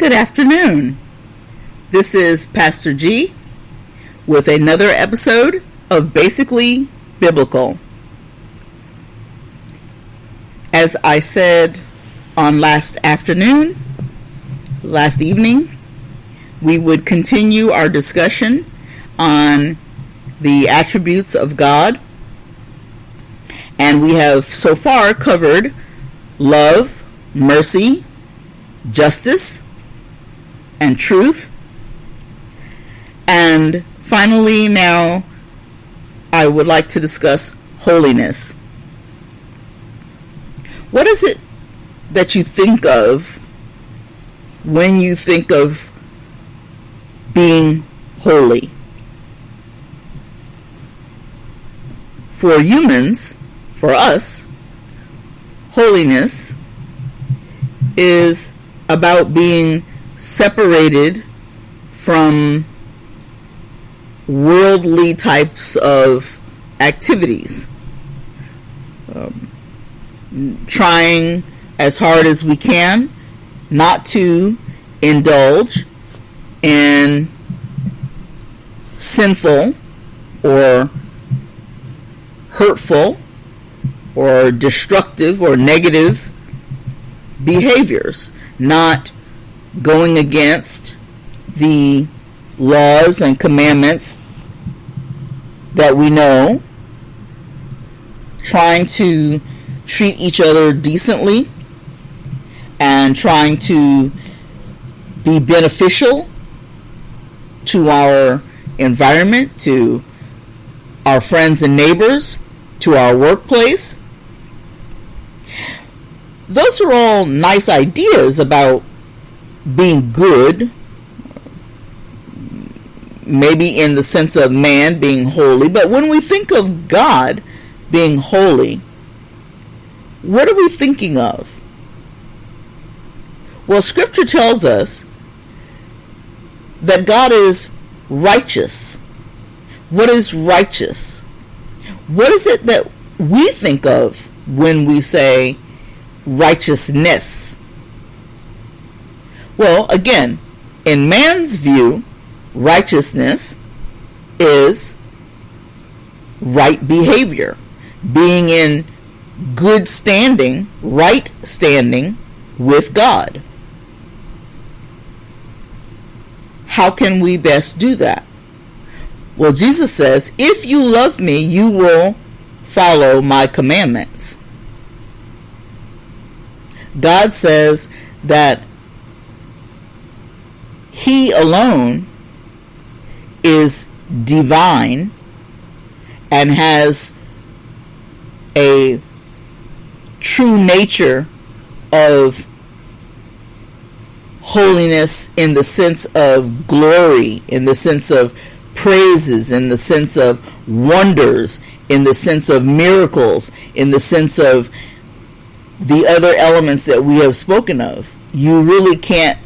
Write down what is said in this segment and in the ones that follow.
Good afternoon. This is Pastor G with another episode of Basically Biblical. As I said on last evening, we would continue our discussion on the attributes of God. And we have so far covered love, mercy, justice, and truth. And finally, now I would like to discuss holiness. What is it that you think of when you think of being holy? For humans, for us, holiness is about being separated from worldly types of activities. Trying as hard as we can not to indulge in sinful or hurtful or destructive or negative behaviors, not going against the laws and commandments that we know, trying to treat each other decently and trying to be beneficial to our environment, to our friends and neighbors, to our workplace. Those are all nice ideas about being good, maybe in the sense of man being holy. But when we think of God being holy, what are we thinking of? Well, Scripture tells us that God is righteous. What is righteous? What is it that we think of when we say righteousness? Well, again, in man's view, righteousness is right behavior, being in good standing, right standing with God. How can we best do that? Well, Jesus says, if you love me, you will follow my commandments. God says that He alone is divine and has a true nature of holiness in the sense of glory, in the sense of praises, in the sense of wonders, in the sense of miracles, in the sense of the other elements that we have spoken of. You really can't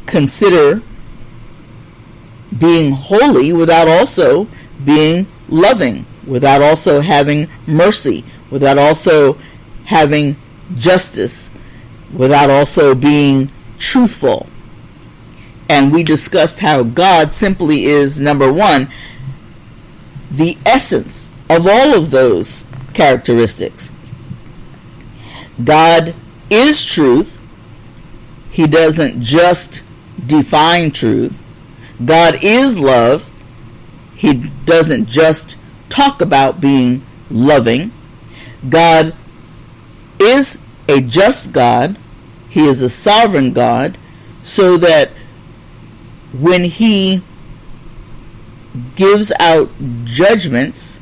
consider being holy without also being loving, without also having mercy, without also having justice, without also being truthful. And we discussed how God simply is, number one, the essence of all of those characteristics. God is truth. He doesn't just define truth. God is love. He doesn't just talk about being loving. God is a just God. He is a sovereign God, so that when He gives out judgments,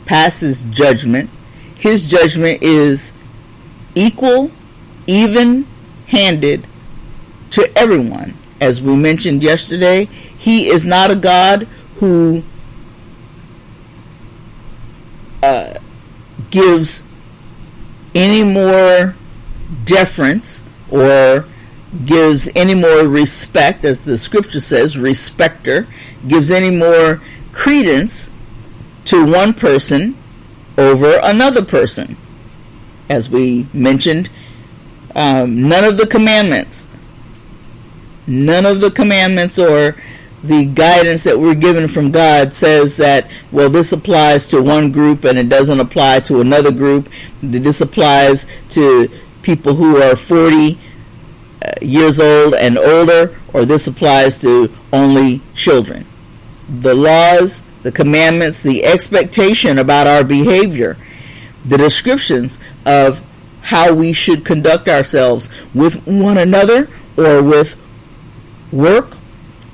passes judgment, His judgment is equal, even-handed to everyone. As we mentioned yesterday, He is not a God who gives any more deference or gives any more respect, as the Scripture says, respecter, gives any more credence to one person over another person. As we mentioned, none of the commandments None of the commandments or the guidance that we're given from God says that, well, this applies to one group and it doesn't apply to another group. This applies to people who are 40 years old and older, or this applies to only children. The laws, the commandments, the expectation about our behavior, the descriptions of how we should conduct ourselves with one another, or with work,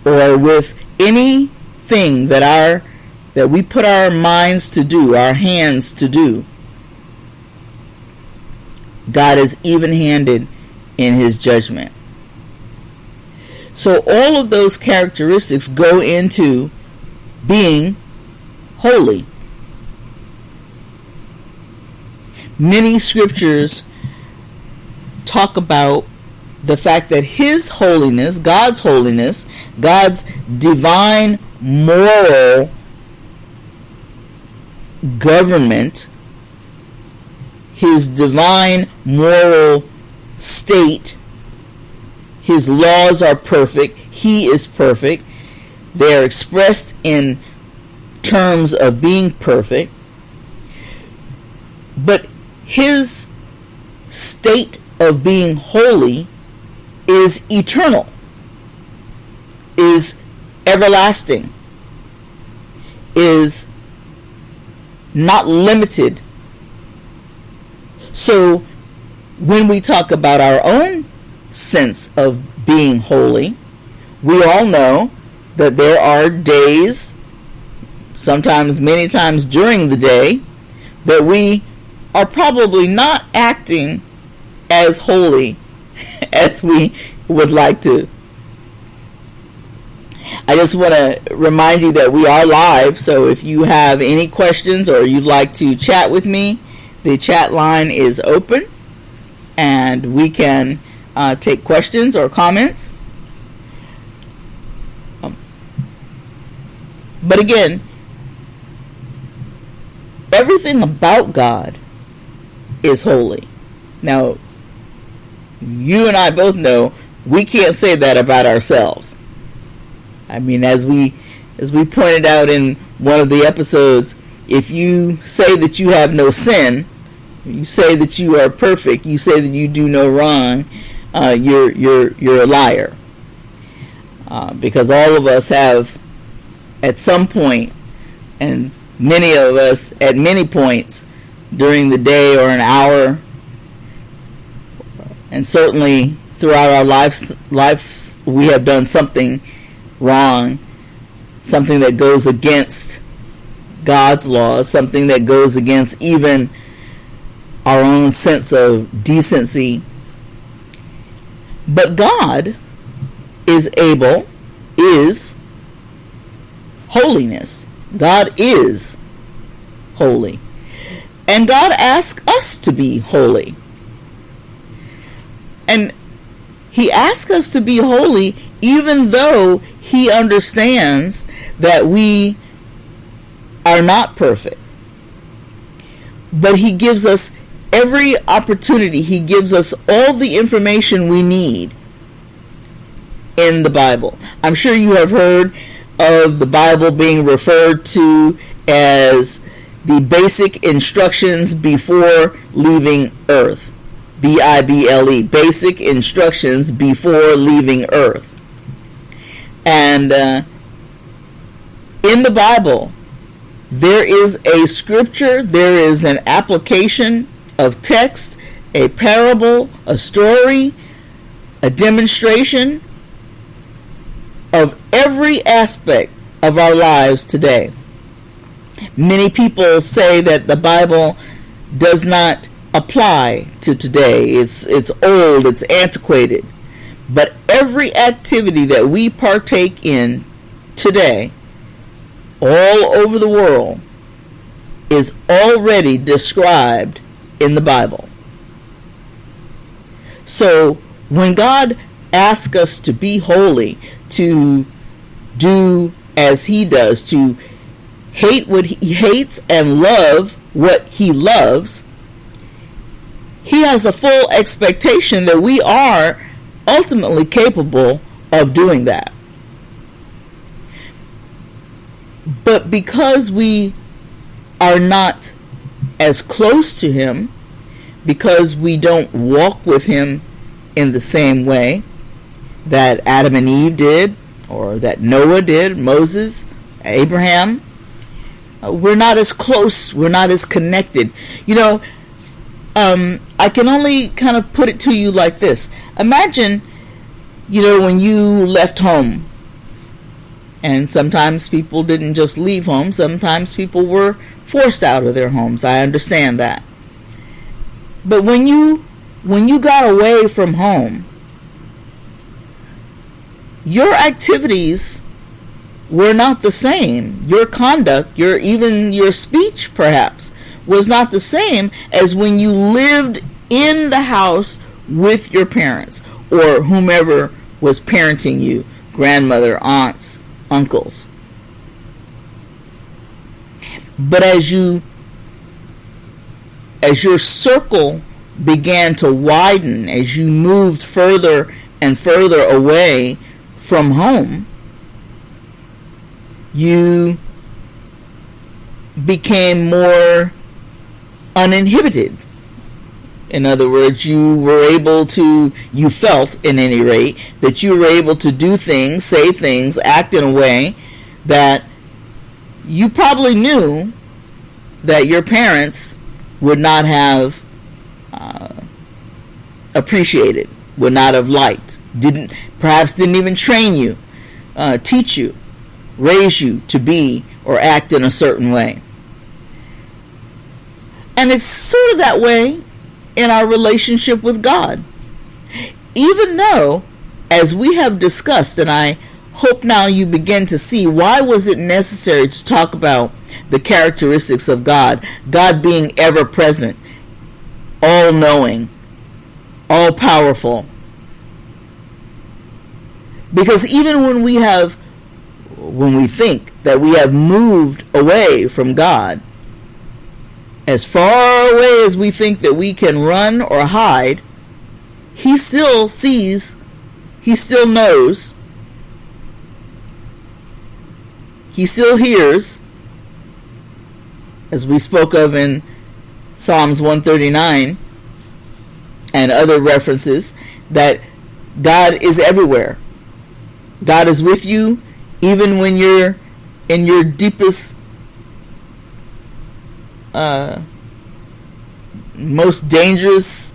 or with anything that we put our minds to do, our hands to do. God is even-handed in his judgment. So all of those characteristics go into being holy. Many scriptures talk about the fact that his holiness, God's divine moral government, his divine moral state, his laws are perfect, he is perfect, they are expressed in terms of being perfect, but his state of being holy is eternal, is everlasting, is not limited. So when we talk about our own sense of being holy, we all know that there are days, sometimes many times during the day, that we are probably not acting as holy as we would like to. I just want to remind you that we are live, so if you have any questions or you'd like to chat with me, the chat line is open and we can take questions or comments. But again, everything about God is holy. Now, you and I both know we can't say that about ourselves. I mean, as we pointed out in one of the episodes, if you say that you have no sin, you say that you are perfect, you say that you do no wrong, you're a liar. Because all of us have, at some point, and many of us at many points during the day or an hour, and certainly throughout our lives, we have done something wrong, something that goes against God's laws, something that goes against even our own sense of decency. But God is holiness. God is holy. And God asks us to be holy. And he asks us to be holy even though he understands that we are not perfect. But he gives us every opportunity. He gives us all the information we need in the Bible. I'm sure you have heard of the Bible being referred to as the basic instructions before leaving earth. Bible, basic instructions before leaving earth. And in the Bible, there is a scripture, there is an application of text, a parable, a story, a demonstration of every aspect of our lives today. Many people say that the Bible does not apply to today. It's old, it's antiquated. But every activity that we partake in today, all over the world, is already described in the Bible. So when God asks us to be holy, to do as he does, to hate what he hates and love what he loves, he has a full expectation that we are ultimately capable of doing that. But because we are not as close to him, because we don't walk with him in the same way that Adam and Eve did, or that Noah did, Moses, Abraham, we're not as close, we're not as connected. I can only kind of put it to you like this. Imagine, when you left home, and sometimes people didn't just leave home, sometimes people were forced out of their homes. I understand that. But when you got away from home, your activities were not the same. Your conduct, even your speech perhaps, was not the same as when you lived in the house with your parents or whomever was parenting you, grandmother, aunts, uncles. But as your circle began to widen, as you moved further and further away from home, you became more uninhibited. In other words, you felt, in any rate, that you were able to do things, say things, act in a way that you probably knew that your parents would not have appreciated, would not have liked, perhaps didn't even train you, teach you, raise you to be or act in a certain way. And it's sort of that way in our relationship with God. Even though, as we have discussed, and I hope now you begin to see, why was it necessary to talk about the characteristics of God? God being ever present, all knowing, all powerful. Because even when we think that we have moved away from God, as far away as we think that we can run or hide, he still sees, he still knows, he still hears, as we spoke of in Psalms 139 and other references, that God is everywhere. God is with you even when you're in your deepest, most dangerous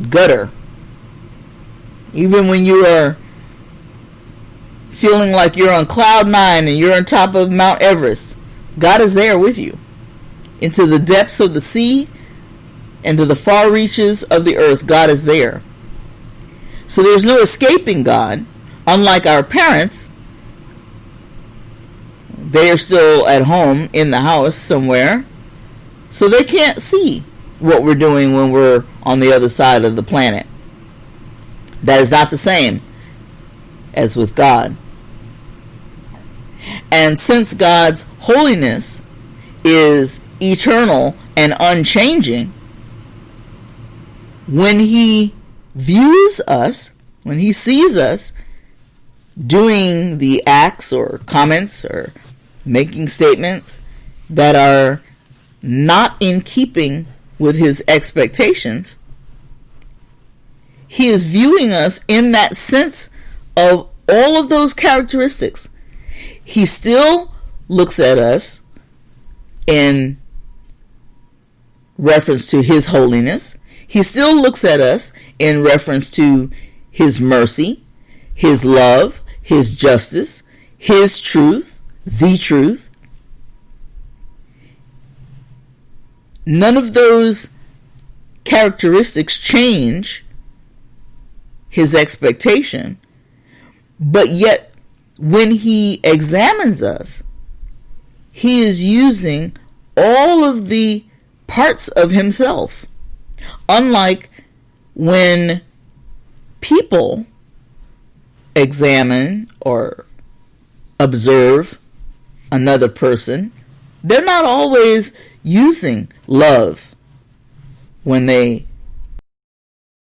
gutter. Even when you are feeling like you're on cloud 9 and you're on top of Mount Everest, God is there with you. Into the depths of the sea and to the far reaches of the earth, God is there. So there's no escaping God. Unlike our parents, they are still at home in the house somewhere, so they can't see what we're doing when we're on the other side of the planet. That is not the same as with God. And since God's holiness is eternal and unchanging, when he views us, when he sees us doing the acts or comments or making statements that are not in keeping with his expectations, he is viewing us in that sense of all of those characteristics. He still looks at us in reference to his holiness. He still looks at us in reference to his mercy, his love, his justice, his truth, the truth. None of those characteristics change his expectation, but yet when he examines us, he is using all of the parts of himself. Unlike when people examine or observe another person, they're not always using love when they